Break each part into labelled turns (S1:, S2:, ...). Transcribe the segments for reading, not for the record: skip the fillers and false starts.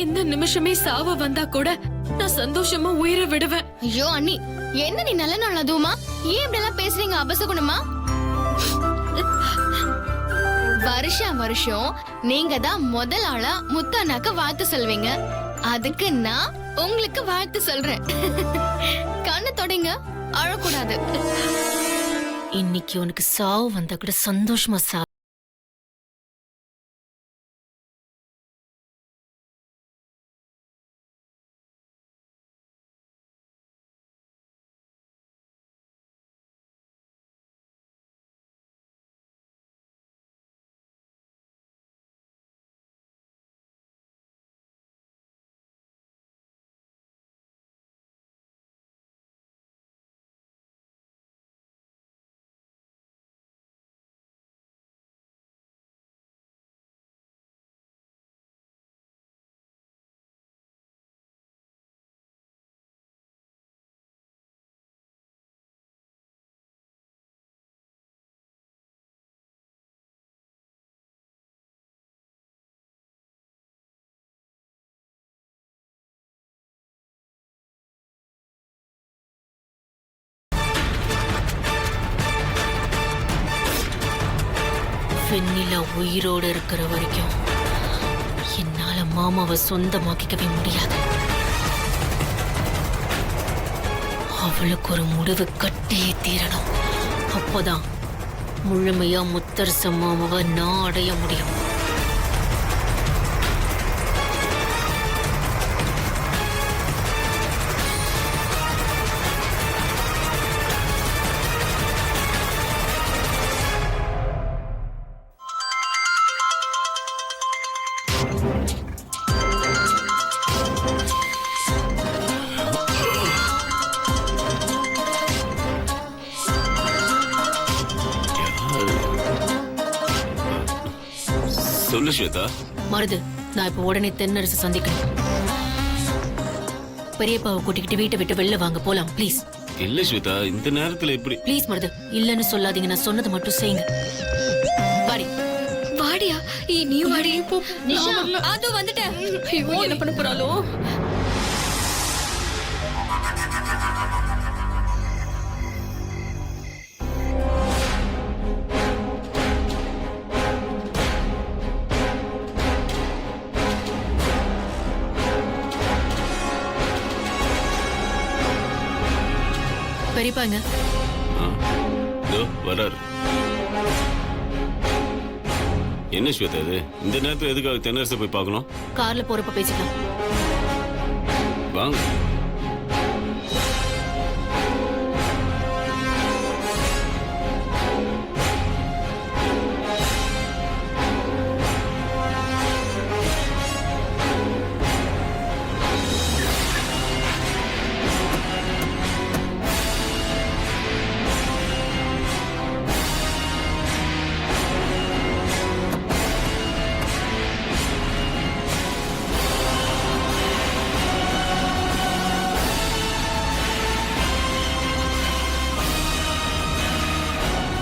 S1: இந்த நிமிஷமே சாவ வந்தா கூட நான் சந்தோஷமா உயிரை விடுவேன்.
S2: ஐயோ அண்ணி, என்ன நீ நல்ல நாள் அதுவுமா? ஏன் இப்படி எல்லாம் பேசுறீங்க அபசகுணமா? வருஷம் வருஷம் நீங்க தான் முதல் ஆளா முத்தானாக்கு வாழ்த்து சொல்வீங்க. அதுக்கு நான் உங்களுக்கு வாழ்த்து சொல்றேன். கண்ணு தொடங்க, அழக்கூடாது.
S3: இன்னைக்கு உனக்கு சாவு வந்தா கூட சந்தோஷமா சா. வெண்ணிலா உயிரோடு இருக்கிற வரைக்கும் என்னால மாமாவை சொந்தமாக்கிக்கவே முடியாது. அவளுக்கு ஒரு முடிவு கட்டியே தீரணும். அப்போதான் முழுமையா முத்தரச மாமாவை நான் அடைய முடியும்.
S4: சொல்லு ஸ்வேதா.
S3: மருது, நான் இப்ப உடனே தென்னரசு சந்திக்கணும். பெரியப்பாவை கூட்டிக்கிட்டு வீட்டை விட்டு வெளில வாங்க, போலாம் ப்ளீஸ்.
S4: இல்ல ஸ்வேதா, இந்த நேரத்துல எப்படி?
S3: ப்ளீஸ் மருது, இல்லன்னு சொல்லாதீங்க. நான் சொன்னது மட்டும் செய்யுங்க. வாடி.
S1: வாடியா, நீ வாடி.
S2: அது வந்துட்டேன்.
S1: என்ன பண்ண போறாளோ?
S3: பெரியப்பாங்க
S4: வராரு. என்ன ஸ்வேதா இது? இந்த நேரத்துல எதுக்காக தென்னரசை போய் பார்க்கணும்?
S3: கார்ல போறப்ப பேசிக்கலாம்
S4: வாங்க.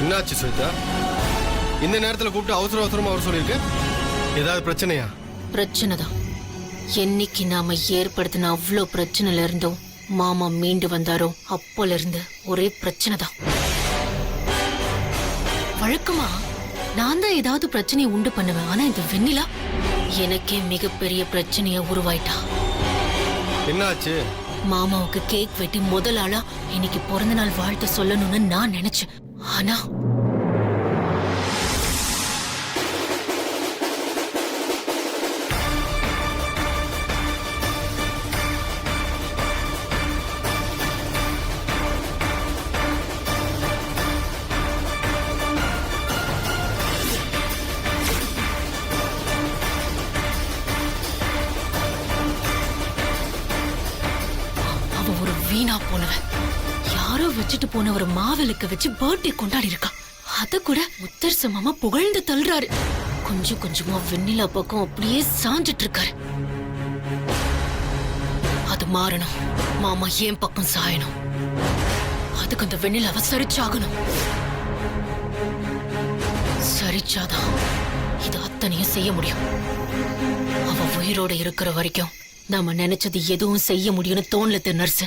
S5: என்னாச்சு ஸ்வேதா? இந்த நேரத்துல கூப்பிட்டு அவசர அவசரமா அவர் சொல்லிருக்கு. ஏதாவது பிரச்சனையா?
S3: பிரச்சனைதான். என்னைக்கு நாம ஏற்படுத்தின அவ்வளோ பிரச்சனைல இருந்தோம் மாமா மீண்டு வந்தாரோ அப்போல இருந்து ஒரே பிரச்சனை தான். வழக்கமா நான் தான் ஏதாவது பிரச்சனையை உண்டு பண்ணுவேன். ஆனா இந்த வெண்ணிலா எனக்கே மிகப்பெரிய பிரச்சனைய உருவாயிட்டா.
S5: என்னாச்சு?
S3: மாமாவுக்கு கேக் வெட்டி முதல் ஆளா இன்னைக்கு பிறந்த நாள் வாழ்த்து சொல்லணும்னு நான் நினைச்சேன். ஆனா அவ ஒரு வீணா போனவன். யாரோ வச்சுட்டு போன ஒரு மாவிளக்க வச்சு பர்த்டே கொண்டாடி இருக்கா. அத கூட முத்தரச மாமா புகழ்ந்து தள்ளுறாரு. கொஞ்சம் கொஞ்சமா வெண்ணிலா பக்கம் அப்படியே சாஞ்சிட்டு இருக்காரு. அது மாறணும். மாமா ஏன் பக்கம் சாயணும். அதுக்கு அந்த வெண்ணிலாவை சரிச்சாகணும். சரிச்சாதான் இது அத்தனையும் செய்ய முடியும். அவ உயிரோட இருக்கிற வரைக்கும் நாம நினைச்சது எதுவும் செய்ய முடியும்னு தோணல நர்ஸ்.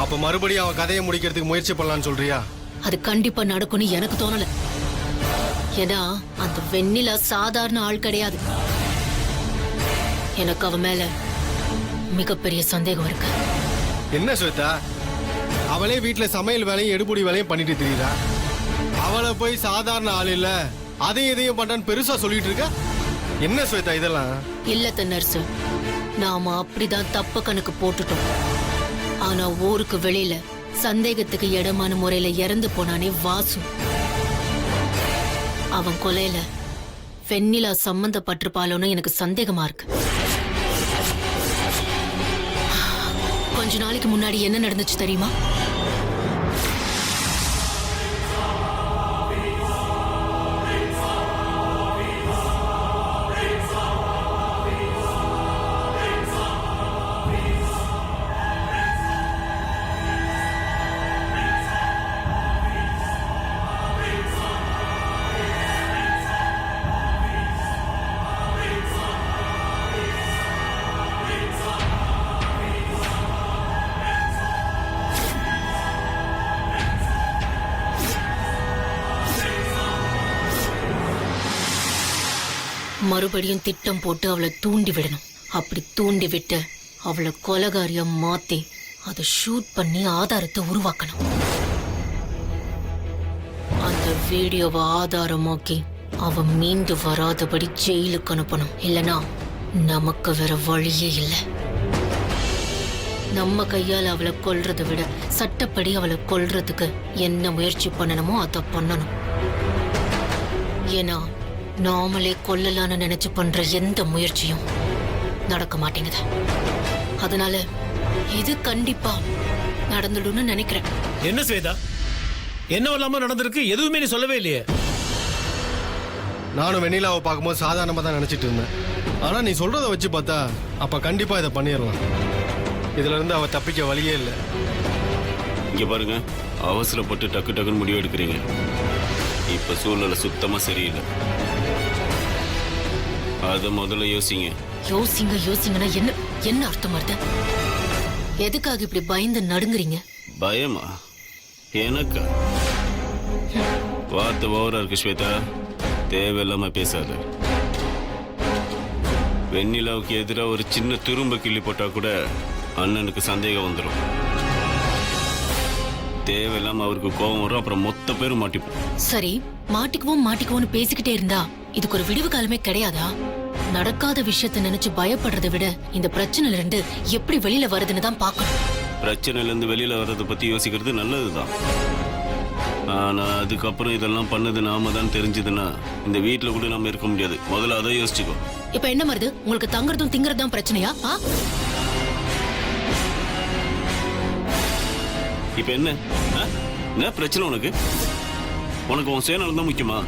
S5: அப்ப மறுபடியும் அவன் கதையை முடிக்கிறதுக்கு முயற்சி பண்ணலாம்னு சொல்றியா?
S3: அது கண்டிப்பா நடக்கும்னு எனக்கு தோணல. ஏன்னா அந்த வெண்ணிலா சாதாரண ஆள் கிடையாது. எனக்கு அவ மேல மிகப்பெரிய சந்தேகம் இருக்கு.
S5: என்ன ஸ்வேதா, அவளே வீட்டுல சமையல் வேலையும் எடுபுடி வேலையும் பண்ணிட்டு தெரியுதா? அவளை போய் சாதாரண ஆள் இல்ல அதையும் இதையும் பண்றான்னு பெருசா சொல்லிட்டு இருக்க. என்ன ஸ்வேதா இதெல்லாம்?
S3: இல்ல நர்ஸ், நாம அப்படிதான் தப்பு கணக்கு போட்டுட்டோம். ஆனா ஊருக்கு வெளியில சந்தேகத்துக்கு இடமான முறையில இறந்து போனானே வாசு, அவன் கொலையில வெண்ணிலா சம்பந்தப்பட்டிருப்பாளோன்னு எனக்கு சந்தேகமா இருக்கு. கொஞ்ச நாளைக்கு முன்னாடி என்ன நடந்துச்சு தெரியுமா? மறுபடியும் திட்டம் போட்டு அவளை தூண்டி விடணும். அப்படி தூண்டி விட்டு அவளை கொலகாரியா மாத்தி அதை ஷூட் பண்ணி ஆதாரத்தை உருவாக்கணும். அந்த வீடியோவை ஆதாரமாக்கி அவ மீண்டு வராதபடி ஜெயிலுக்கு அனுப்பணும். இல்லனா நமக்கு வேற வழியே இல்லை. நம்ம கையால் அவளை கொல்றதை விட சட்டப்படி அவளை கொல்றதுக்கு என்ன முயற்சி பண்ணணுமோ அதை பண்ணணும். ஏன்னா நாமளே கொல்லலான்னு நினைச்சு பண்ற எந்த முயற்சியும் நடக்க மாட்டேங்குது. அதனால இது கண்டிப்பா நடந்துடும்னு நினைக்கிறேன்.
S6: என்ன ஸ்வேதா, என்ன இல்லாம நடந்திருக்கு? எதுவுமே நீ சொல்லவே இல்லையே.
S5: நானும் வெண்ணிலாவை பார்க்கும்போது சாதாரணமா தான் நினைச்சிட்டு இருந்தேன். ஆனா நீ சொல்றத வச்சு பார்த்தா அப்ப கண்டிப்பா இதை பண்ணிடலாம். இதுல இருந்து அவ தப்பிக்க வழியே இல்லை.
S4: இங்க பாருங்க, அவசரப்பட்டு டக்கு டக்குன்னு முடிவு எடுக்கிறீங்க. இப்ப சூழ்நிலை சுத்தமா சரியில்லை. அத முதல்ல யோசிங்க.
S3: யோசிங்கன்னா என்ன என்ன அர்த்தம் வருது? எதுக்காக இப்படி பயந்து நடுங்குறீங்க?
S4: பயமா? எனக்கா? வார்த்தை ஓவரா இருக்கு ஸ்வேதா, தேவையில்லாம பேசாத. வெண்ணிலாவுக்கு எதிராக ஒரு சின்ன துரும்ப கிள்ளி போட்டா கூட அண்ணனுக்கு சந்தேகம் வந்துடும். தேவையில்லாம அவருக்கு கோபம் வரும், அப்புறம் மொத்த பேரும் மாட்டிப்போம்.
S3: சரி, மாட்டிக்குவோம்னு பேசிக்கிட்டே இருந்தா இதுக்கு ஒரு விடிவு காலமே கிடையாதா? நடக்காத விஷயத்தை நினைச்சு பயப்படுறதை விட இந்த பிரச்சனையில இருந்து எப்படி வெளியில வருதுன்னு தான் பார்க்கணும்.
S4: பிரச்சனையில இருந்து வெளியில வர்றதை பத்தி யோசிக்கிறது நல்லதுதான். ஆனா அதுக்கப்புறம் இதெல்லாம் பண்ணது நாம தான் தெரிஞ்சதுன்னா இந்த வீட்டுல கூட நம்ம இருக்க முடியாது. முதல்ல அதை யோசிச்சுக்கோ.
S3: இப்ப என்ன வருது? உங்களுக்கு தங்குறதும் திங்கறதும் பிரச்சனையா?
S4: இப்ப என்ன என்ன பிரச்சனை உனக்கு? உனக்கு உன் சேனல் தான் முக்கியமா?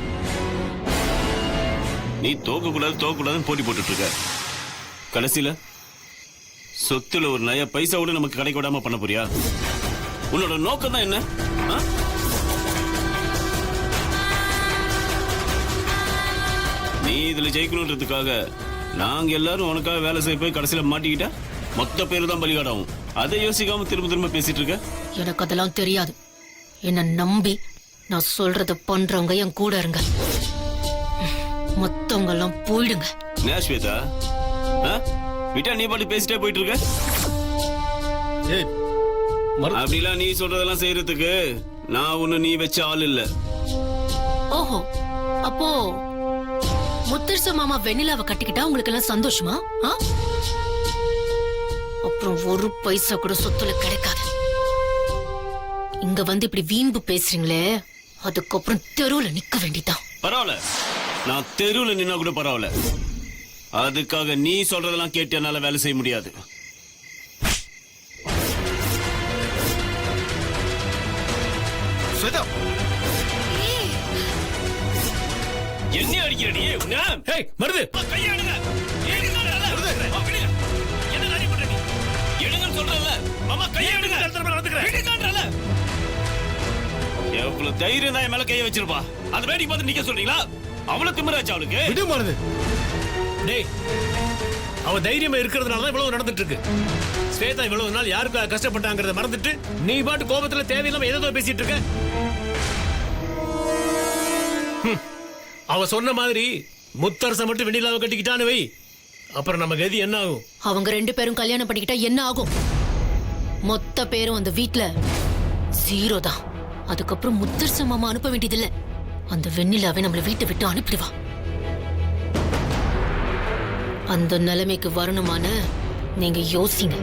S4: நீ தோக்கக்கூடாதுன்னு போட்டி போட்டுட்டு இருக்க. கடைசியில சொத்துல ஒரு நய பைசா கூட நமக்கு கிடைக்க விடாம பண்ண போறியா? உன்னோட நோக்கம் தான் என்ன? நீ இதுல ஜெயிக்கணுன்றதுக்காக நாங்க எல்லாரும் உனக்காக வேலை செய்ய போய் கடைசியில மாட்டிக்கிட்டா மொத்த பேரு தான் பலிகாடாகும். அதை யோசிக்காம திரும்ப பேசிட்டு இருக்க.
S3: எனக்கு அதெல்லாம் தெரியாது. என்ன நம்பி நான் சொல்றத பண்றவங்க என் கூட இருங்க. மொத்தவங்க எல்லாம் போயிடுங்க.
S4: ஸ்வேதா, விட்டா நீ பாட்டு பேசிட்டே போயிட்டு இருக்க. அப்படிலாம் நீ சொல்றதெல்லாம் செய்யறதுக்கு நான் ஒண்ணு நீ வச்ச ஆள் இல்ல.
S3: ஓஹோ, அப்போ முத்தரச மாமா வெண்ணிலாவை கட்டிக்கிட்டா உங்களுக்கு எல்லாம் சந்தோஷமா? அப்புறம் ஒரு பைசா கூட சொத்துல கிடைக்காது. இங்க வந்து இப்படி வீம்பு பேசுறீங்களே, அதுக்கப்புறம் தெருவுல நிக்க வேண்டிதான்.
S4: பரவாயில்ல, நான் தெருவுல நின்னா கூட பரவாயில்ல. அதுக்காக நீ சொல்றதெல்லாம் கேட்டு என்னால வேலை செய்ய முடியாது. என்ன அடிக்கிறடி?
S6: மருது
S4: கையாடுங்க. எடுங்கன்னு சொல்றல. மாமா கையாடுங்க. எவ்வளவு தைரியம் தான் என் மேல கைய வச்சிருப்பா. அந்த வேடிக்கை பார்த்து நிக்க சொல்றீங்களா? அவ்வளவு திமிராச்சு அவளுக்கு.
S6: டேய், அவ தைரியமா இருக்கிறதுனால தான் இவ்வளவு நடந்துட்டு இருக்கு. ஸ்வேதா இவ்வளவு நாள் யாருக்காக கஷ்டப்பட்டாங்கிறத மறந்துட்டு நீ பாட்டு கோபத்துல தேவையில்லாம ஏதோ பேசிட்டு இருக்க. அவ சொன்ன மாதிரி முத்தரச மட்டும் வெண்ணிலாவை கட்டிக்கிட்டான்னு வை, அப்புறம் நம்ம கதி என்ன ஆகும்?
S3: அவங்க 2 பேரும் கல்யாணம் பண்ணிக்கிட்டா என்ன ஆகும்? மொத்த பேரும் அந்த வீட்ல 0 தான். அதுக்கப்புறம் முத்தரச மாமா அனுப்ப வேண்டியதில்லை. அந்த வெண்ணிலாவை நம்மள வீட்டை விட்டு அனுப்பிடுவா. அந்த நிலைமைக்கு வரணுமான நீங்க யோசிங்க.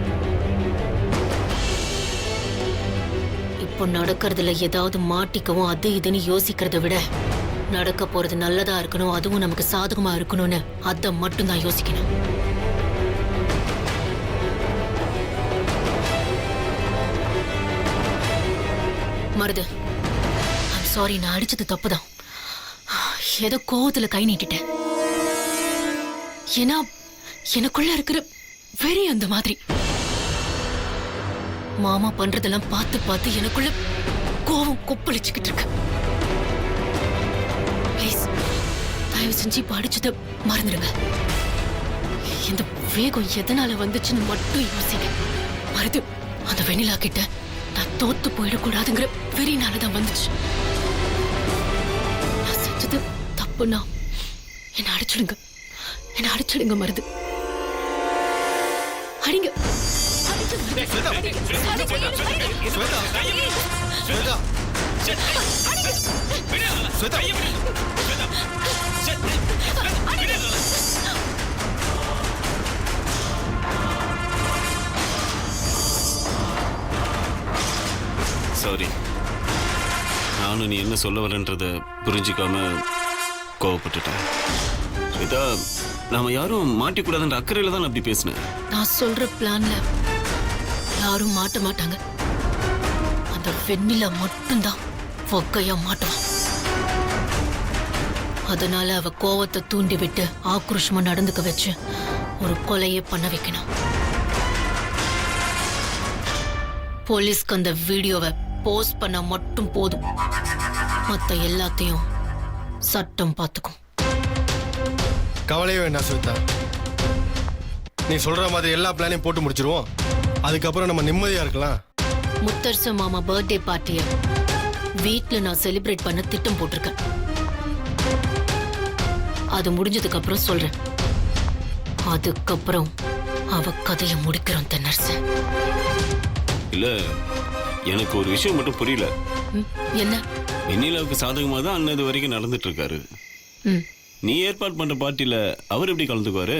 S3: இப்போ நடக்கிறதுல ஏதாவது மாட்டிக்கவும் அது இதுன்னு யோசிக்கிறத விட நடக்க போறது நல்லதா இருக்கணும், அதுவும் நமக்கு சாதகமா இருக்கணும்னு அதை மட்டும் தான் யோசிக்கணும். மருது, ஐம் சாரி, நான் அடிச்சது தப்புதான். ஏதோ கோவத்துல கை நீட்டிட்டேன். ஏன்னா எனக்குள்ள இருக்கிற வெறி அந்த மாதிரி. மாமா பண்றதெல்லாம் பார்த்து பார்த்து எனக்குள்ள கோவம் கொப்பளிச்சுக்கிட்டு இருக்கு. ப்ளீஸ் தயவு செஞ்சு இப்ப அடிச்சத மறந்துடுங்க. இந்த வேகம் எதனால வந்துச்சுன்னு மட்டும் யோசிங்க. மருது, அந்த வெண்ணிலா கிட்ட நான் தோத்து போயிடக்கூடாதுங்கிற வெறினாலதான் வந்துச்சு. நான் செஞ்சது தப்புன்னா என்ன அடிச்சிடுங்க, என்ன அடிச்சிடுங்க மருது. அடிங்க.
S5: ஸ்வேதா, ஸ்வேதா,
S4: சாரி, நானும் நீ என்ன சொல்ல வரன்றத புரிஞ்சுக்காம கோவப்பட்டுட்டேன். ஸ்வேதா, நாம யாரும் மாட்டிக்கூடாதுன்ற அக்கறையில தான் அப்படி பேசினேன்.
S3: நான் சொல்ற பிளான்ல யாரும் மாட்ட மாட்டாங்க. அந்த வெண்ணிலா மட்டும்தான் ஒக்கையா மாட்டுவான். அதனால அவ கோவத்தை தூண்டி விட்டு ஆக்ரோஷமா நடந்துக்க வச்சு ஒரு கொலையை பண்ண வைக்கணும். போலீஸ்க்கு அந்த வீடியோவை போஸ்ட் பண்ண மட்டும் போதும், மத்த எல்லாத்தையும் சட்டம் பார்த்துக்கும்.
S5: கவலையே வேண்டாம் ஸ்வேதா, நீ சொல்ற மாதிரி எல்லா பிளானையும் போட்டு முடிச்சிருவோம். அதுக்கப்புறம் நம்ம நிம்மதியா இருக்கலாம்.
S3: முத்தரச மாமா பர்த்டே பார்ட்டியை வீட்ல நான் செலிப்ரேட் பண்ண திட்டம் போட்டிருக்கேன். அது முடிஞ்சதுக்கு அப்புறம் சொல்றேன். அதுக்கப்புறம் அவ கதையை முடிக்கிறோம் தென்னரசு.
S4: இல்ல, எனக்கு ஒரு விஷயம் மட்டும் புரியல.
S3: என்ன?
S4: வெண்ணிலாவுக்கு சாதகமா தான் அண்ணன் இது வரைக்கும் நடந்துட்டு இருக்காரு.
S3: ம்,
S4: நீ ஏற்பாடு பண்ற பார்ட்டில அவர் எப்படி கலந்துக்குவாரு?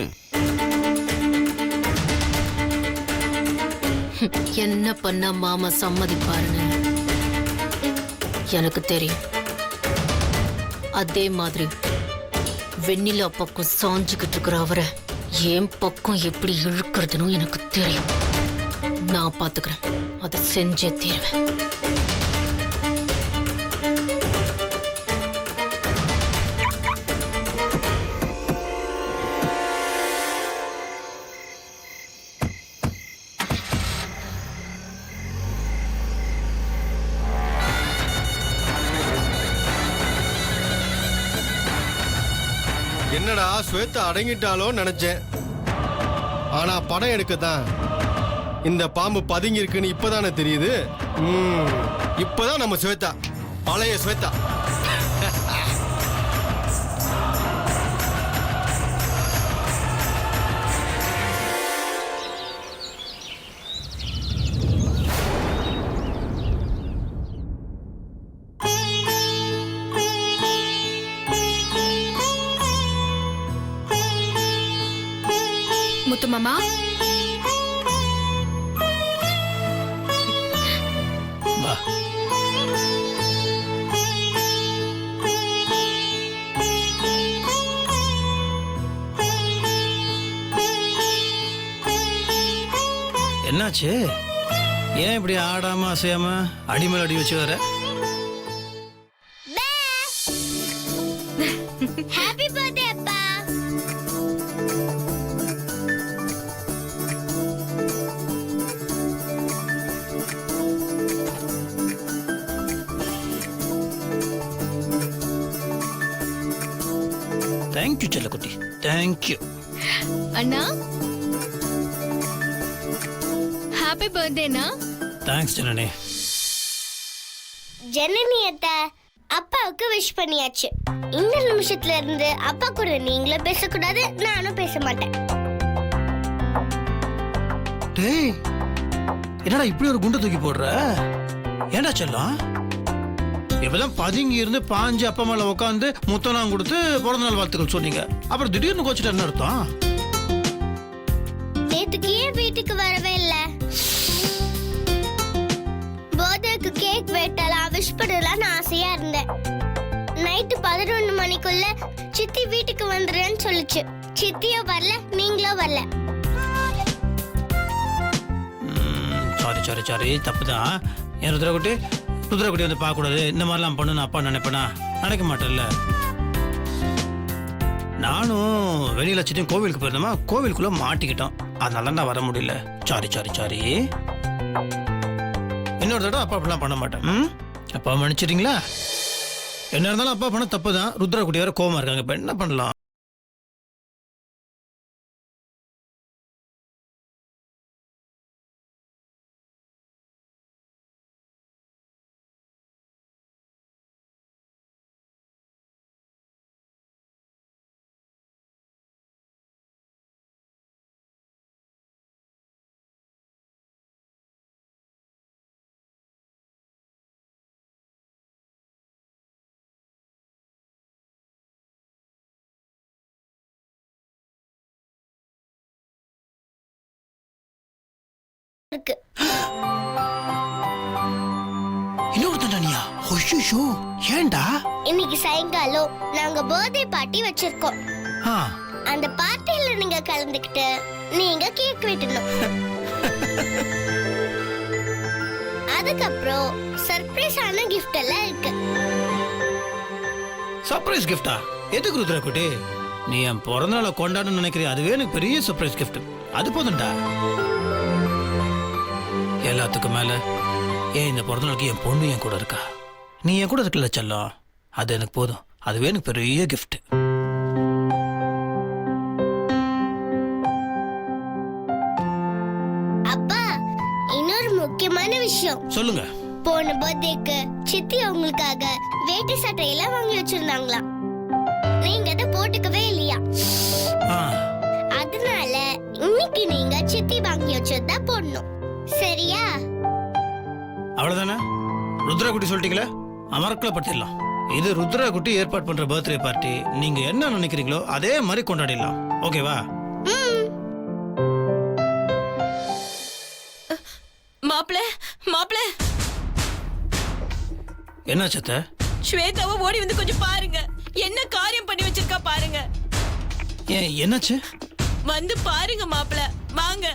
S3: என்ன பண்ண மாமா சம்மதிப்பாருன்னு எனக்கு தெரியும். அதே மாதிரி வெண்ணிலா பக்கம் சாஞ்சுக்கிட்டு இருக்கிற அவரை என் பக்கம் எப்படி இழுக்கிறதுன்னு எனக்கு தெரியும். நான் பாத்துக்கிறேன், அதை செஞ்சே தீருவேன்.
S5: என்னடா ஸ்வேதா அடங்கிட்டாலோன்னு நினைச்சேன். ஆனா படம் எடுக்கத்தான் இந்த பாம்பு பதுங்கி இருக்குன்னு இப்பதானே தெரியுது. இப்பதான் நம்ம ஸ்வேதா, பழைய ஸ்வேதா.
S1: முத்து மாமா,
S6: வா.
S7: என்னாச்சு? ஏன் இப்படி ஆடாம அசையாம அடிமேல் அடி வச்சு வர?
S2: ஹாப்பி பர்த்டே அப்பா.
S7: தேங்க்யூ செல்லக்குட்டி, தேங்க்யூ.
S2: அண்ணா, ஹாப்பி பர்த்டேனா.
S7: தேங்க்ஸ் ஜனனி.
S8: ஜனனி அத்தை, அப்பாவுக்கு விஷ் பண்ணியாச்சு. இந்த நிமிஷத்துல இருந்து அப்பா கூட நீங்களும் பேசக்கூடாது, நானும் பேச மாட்டேன்.
S7: டேய் என்னடா இப்படி ஒரு குண்டை தூக்கி போடுற? ஏண்டா செல்லம், இப்பதான் பதுங்கி இருந்து பாஞ்சு அப்பா மேல உட்காந்து முத்தலாம் கொடுத்து பிறந்த நாள் வாழ்த்துக்கள் சொன்னீங்க. அப்புறம் திடீர்னு கோச்சிட்டு என்ன அர்த்தம்?
S8: நேத்துக்கு ஏன் வீட்டுக்கு வரவே இல்ல? பர்த்டேக்கு கேக் வெட்டலாம், விஷ் பண்ணலாம்னு ஆசையா இருந்தேன். நைட்டு 11 மணிக்குள்ள சித்தி வீட்டுக்கு வந்துடுறேன்னு சொல்லுச்சு. சித்தியும் வரல, நீங்களும் வரல.
S7: சாரி சாரி சாரி, தப்புதான். என் ருத்ரகுட்டி வந்து பார்க்க கூடாது, இந்த மாதிரிலாம் பண்ணுன்னு அப்பா நினைப்பேனா? நினைக்க மாட்டேன்ல. நானும் வெளியில சின்ன கோவிலுக்கு போயிருந்தோமா, கோவிலுக்குள்ள மாட்டிக்கிட்டோம். அதனால நான் வர முடியல. Sorry sorry sorry. இன்னொரு தடவை அப்பா அப்படிலாம் பண்ண மாட்டேன். அப்பா மன்னிச்சிட்டீங்களா? என்ன இருந்தாலும் அப்பா பண்ண தப்பு தான். ருத்ரகுட்டி வேற கோவமா இருக்காங்க. இப்ப என்ன பண்ணலாம்?
S8: இருக்கு.
S7: இன்னொருத்தனியா? ஐயோ ஏண்டா?
S8: இன்னைக்கு சாயங்காலம் நாங்க பர்த்டே பார்ட்டி வச்சிருக்கோம்.
S7: ஆ,
S8: அந்த பார்ட்டியில நீங்க கலந்துக்கிட்டு நீங்க கேக் வெட்டணும். அதுக்கப்புறம் சர்ப்ரைஸான gift எல்லாம் இருக்கு.
S7: சர்ப்ரைஸ் கிஃப்டா? எதுக்கு ருத்ரகுட்டி? நீ என் பிறந்த நாளை கொண்டாடணும்னு நினைக்கிறியா? அதுவே எனக்கு பெரிய சர்ப்ரைஸ் கிஃப்ட். அது போதும்டா. எல்லாத்துக்கும் மேல ஏன் இந்த பிறந்த நாளுக்கு என் பொண்ணு என் கூட இருக்கா. நீ என் கூட இருக்கல செல்லம், அது எனக்கு போதும். அதுவே எனக்கு பெரிய கிஃப்ட்.
S8: அப்பா, இன்னொரு முக்கியமான விஷயம்
S7: சொல்லுங்க.
S8: போன பர்த்டேக்கு சித்தி அவங்களுக்காக வேட்டி சட்டையெல்லாம் வாங்கி வச்சிருந்தாங்களாம். நீங்க அதை போட்டுக்கவே இல்லையா?
S7: ஆ,
S8: அதனால இன்னைக்கு நீங்க சித்தி வாங்கி வச்சதா போடணும். சரியா?
S7: அவ்வளவுதானே? ருத்ரகுட்டி சொல்லிட்டீங்களே, அமர்க்கலப்படுத்திடலாம். இது ருத்ரகுட்டி ஏற்பாடு பண்ற பர்த்டே பார்ட்டி. நீங்க என்ன நினைக்கிறீங்களோ அதே மாதிரி கொண்டாடிடலாம். ஓகேவா?
S1: மாப்பிள
S7: என்ன சத்த?
S1: ஸ்வேதாவை ஓடி வந்து கொஞ்சம் பாருங்க, என்ன காரியம் பண்ணி வச்சிருக்கா பாருங்க.
S7: ஏன் என்னாச்சு?
S1: வந்து பாருங்க மாப்பிள, வாங்க.